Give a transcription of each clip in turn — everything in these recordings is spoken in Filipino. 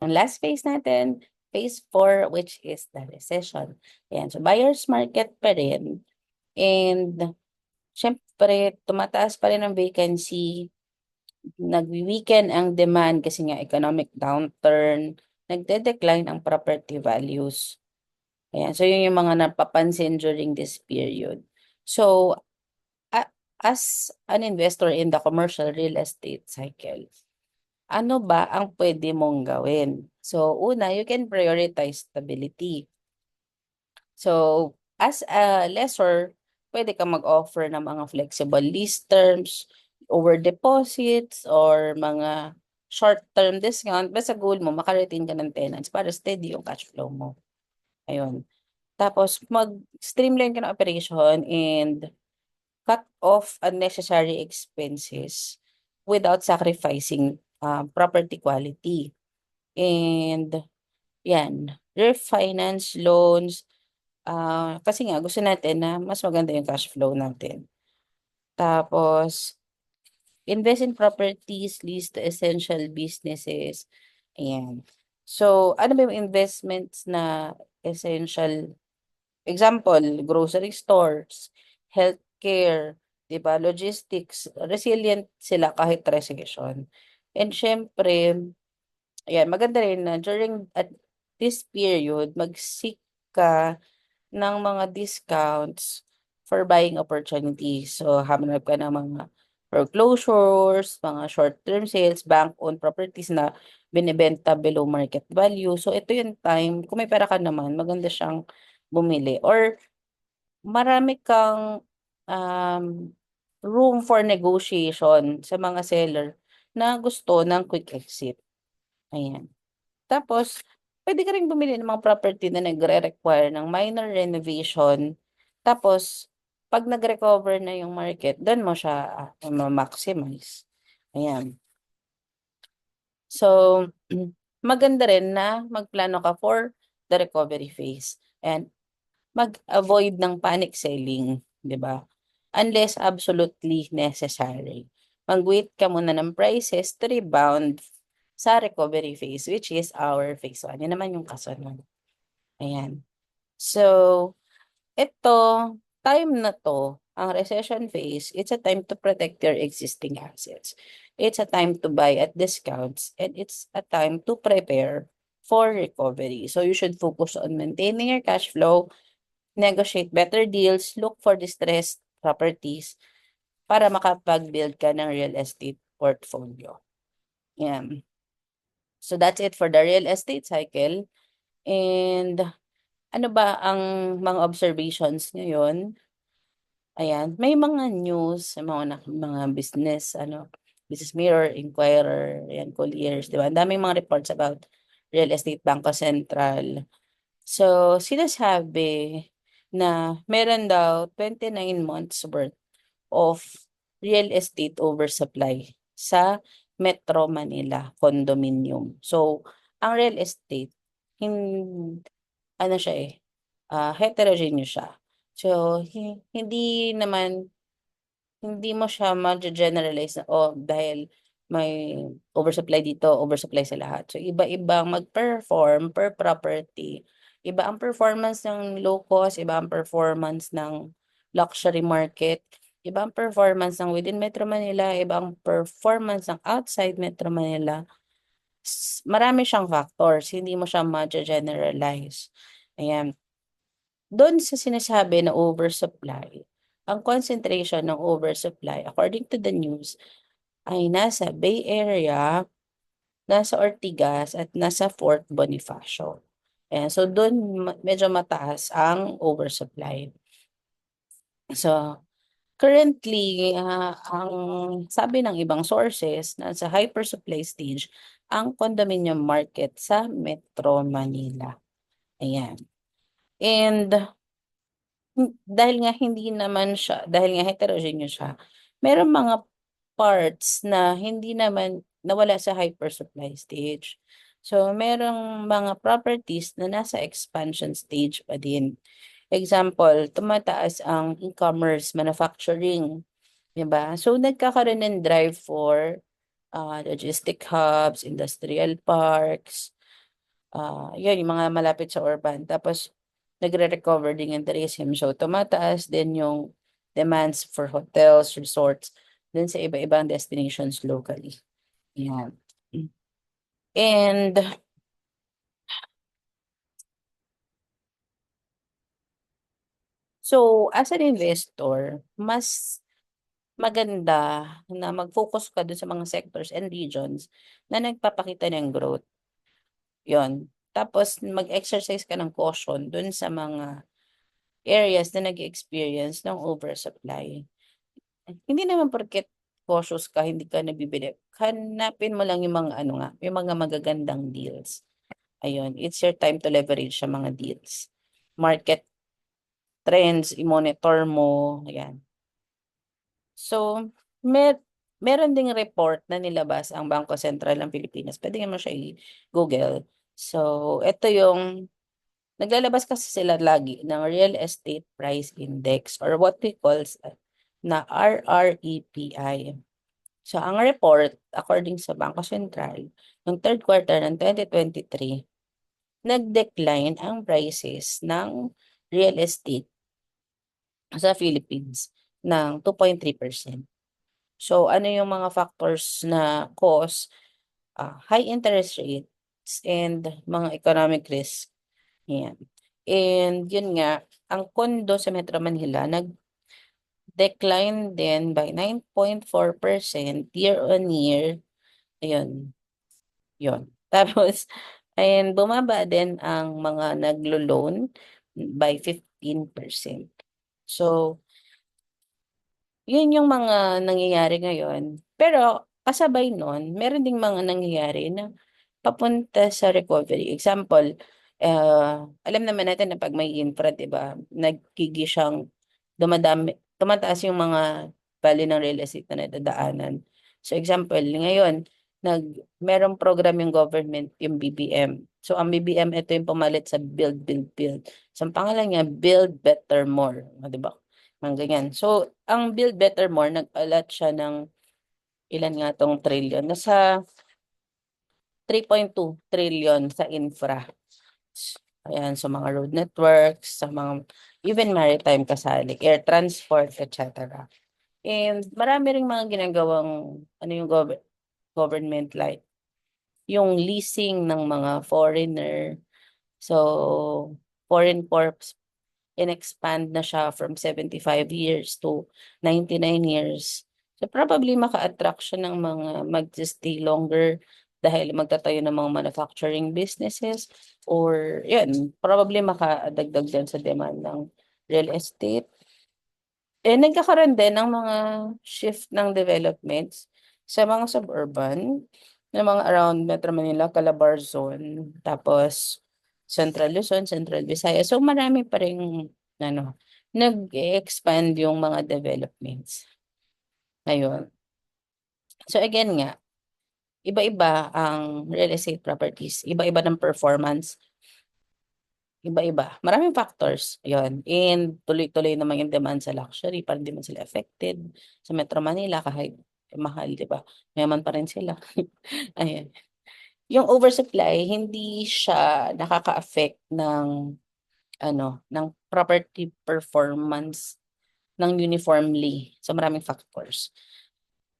Ang last phase natin, phase 4, which is the recession. Ayan, so buyer's market pa rin. And syempre, tumataas pa rin ang vacancy, nagwi-weaken ang demand kasi nga economic downturn, nagde-decline ang property values. Ayan, so yun yung mga napapansin during this period. So, as an investor in the commercial real estate cycle, ano ba ang pwede mong gawin? So, una, you can prioritize stability. So, as a lessor, pwede ka mag-offer ng mga flexible lease terms, over deposits, or mga short-term discount. Basta goal mo, makaretain ka ng tenants para steady yung cash flow mo. Ayun. Tapos, mag-streamline ka ng operation and cut off unnecessary expenses without sacrificing property quality. And yan, refinance loans, kasi nga gusto natin na mas maganda yung cash flow natin. Tapos, invest in properties leased to essential businesses. Ayan. So, ano ba yung investments na essential? Example, grocery stores, healthcare, 'di ba, logistics, resilient sila kahit recession. And syempre, ayan, maganda rin na during at this period, mag-seek ka ng mga discounts for buying opportunities. So, hamanap ka ng mga foreclosures, mga short-term sales, bank-owned properties na binibenta below market value. So, ito yung time, kung may pera ka naman, maganda siyang bumili. Or marami kang um, room for negotiation sa mga seller na gusto ng quick exit. Ayan. Tapos, pwede ka rin bumili ng mga property na nagre-require ng minor renovation. Tapos, pag nag-recover na yung market, doon mo siya ma-maximize. Ayan. So, maganda rin na magplano ka for the recovery phase. And mag-avoid ng panic selling, 'di ba? Unless absolutely necessary. Mag-wait ka muna ng prices to rebound sa recovery phase, which is our phase 1. Yan naman yung kasunod. Ayan. So, ito, time na to, ang recession phase, it's a time to protect your existing assets. It's a time to buy at discounts, and it's a time to prepare for recovery. So, you should focus on maintaining your cash flow, negotiate better deals, look for distressed properties para makapag-build ka ng real estate portfolio. Yan. So that's it for the real estate cycle. And ano ba ang mga observations ngayon? Ayan, may mga news, mga business, Business Mirror, Inquirer, ayan, Colliers, di ba? Ang daming mga reports about real estate, Bangko Sentral. So, sinasabi na meron daw 29 months worth of real estate oversupply sa Metro Manila condominium. So, ang real estate, hin, ano siya heterogeneous siya. So, hindi mo siya ma-generalize na, oh, dahil may oversupply dito, oversupply sa lahat. So, iba-ibang mag-perform per property. Iba ang performance ng low cost, iba ang performance ng luxury market, iba ang performance ng within Metro Manila, iba ang performance ng outside Metro Manila. Marami siyang factors, hindi mo siya ma-generalize. Ayan. Doon sa sinasabi na oversupply, ang concentration ng oversupply, according to the news, ay nasa Bay Area, nasa Ortigas, at nasa Fort Bonifacio. Ayan, so doon medyo mataas ang oversupply. So, currently, ang sabi ng ibang sources, nasa hypersupply stage ang condominium market sa Metro Manila. Ayan. And dahil nga heterogeneous siya, merong mga parts na hindi naman nawala sa hypersupply stage. So, merong mga properties na nasa expansion stage pa din. Example, tumataas ang e-commerce, manufacturing, 'di ba? So, nagkakaroon ng drive for logistic hubs, industrial parks, Yun yung mga malapit sa urban. Tapos nagre-recover din yung tourism. So tumataas din yung demands for hotels, resorts, dun sa iba-ibang destinations locally. Yan. And so as an investor, mas maganda na mag-focus ka dun sa mga sectors and regions na nagpapakita ng growth. Yon. Tapos mag-exercise ka ng caution dun sa mga areas na nag-experience ng oversupply. Hindi naman porket cautious ka, hindi ka nabibili. Hanapin mo lang yung mga ano nga, yung mga magagandang deals. Ayun, it's your time to leverage sa mga deals. Market trends, i-monitor mo, ayan. So, meron ding report na nilabas ang Bangko Sentral ng Pilipinas. Pwede mo siya i-Google. So, ito yung naglalabas kasi sila lagi ng Real Estate Price Index or what we call na RREPI. So, ang report, according sa Bangko Sentral, ng third quarter ng 2023, nag-decline ang prices ng real estate sa Philippines ng 2.3%. So, ano yung mga factors na cause high interest rates and mga economic risk. Yan. And yun nga, ang kondo sa Metro Manila nag-decline din by 9.4% year on year. Ayun, yun. Tapos, and bumaba din ang mga naglo-loan by 15%. So, yun yung mga nangyayari ngayon. Pero kasabay nun, meron ding mga nangyayari na papunta sa recovery. Example, alam naman natin na pag may infra, 'di ba, nagkigi siyang tumataas yung mga value ng real estate na nadadaanan. So example, ngayon, merong program yung government, yung BBM. So ang BBM, ito yung pumalit sa Build, Build, Build. So ang pangalan niya, Build Better More. 'Di ba? Mga ganyan. So, ang Build Better More, nag-allot siya ng ilan nga tong trillion? Nasa 3.2 trillion sa infra. Ayan, sa mga road networks, sa mga even maritime kasali, air transport, etc. And marami ring mga ginagawang ano yung government like yung leasing ng mga foreigner. So, foreign corps in-expand na siya from 75 years to 99 years. So probably maka-attract siya ng mga mag-stay longer dahil magtatayo ng mga manufacturing businesses or yan, probably makadagdag din sa demand ng real estate. Nagkakaroon din ng mga shift ng developments sa mga suburban, ng mga around Metro Manila, Calabarzon, tapos Central Luzon, Central Visayas. So marami pa ring ano, nag-expand yung mga developments. Ayun. So again nga, iba-iba ang real estate properties, iba-iba ng performance, iba-iba. Maraming factors, yun. And tuloy-tuloy naman yung demand sa luxury, parang di man sila affected. Sa Metro Manila, kahit mahal, di ba? Mayaman pa rin sila. Ayan. Yung oversupply, hindi siya nakaka-affect ng ng property performance ng uniformly. So maraming factors.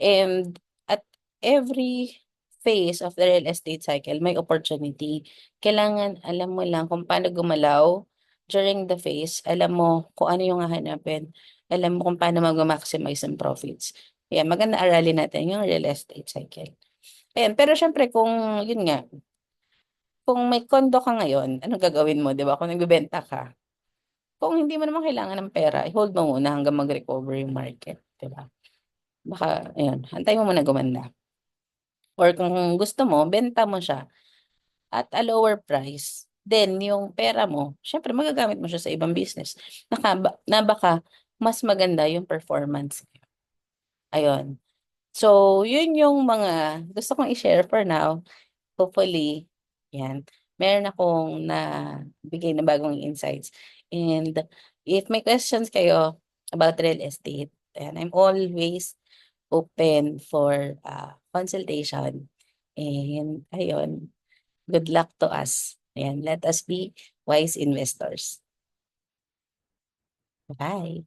And at every phase of the real estate cycle, may opportunity. Kailangan alam mo lang kung paano gumalaw during the phase. Alam mo kung ano yung hahanapin. Alam mo kung paano mag-maximize ang profits. Ayan, maganda aralin natin yung real estate cycle. Ayan, pero syempre kung, yun nga, kung may condo ka ngayon, ano gagawin mo, di ba? Kung nagbebenta ka, kung hindi mo naman kailangan ng pera, i-hold mo muna hanggang mag-recover yung market, di ba? Baka, ayun, antay mo muna gumanda. Or kung gusto mo, benta mo siya at a lower price. Then, yung pera mo, syempre magagamit mo siya sa ibang business na baka mas maganda yung performance. Ayun. So, yun yung mga gusto kong i-share for now. Hopefully, yan, meron akong na bigay na bagong insights. And if may questions kayo about real estate, and I'm always open for consultation. And ayun, good luck to us. Ayan, let us be wise investors. Bye.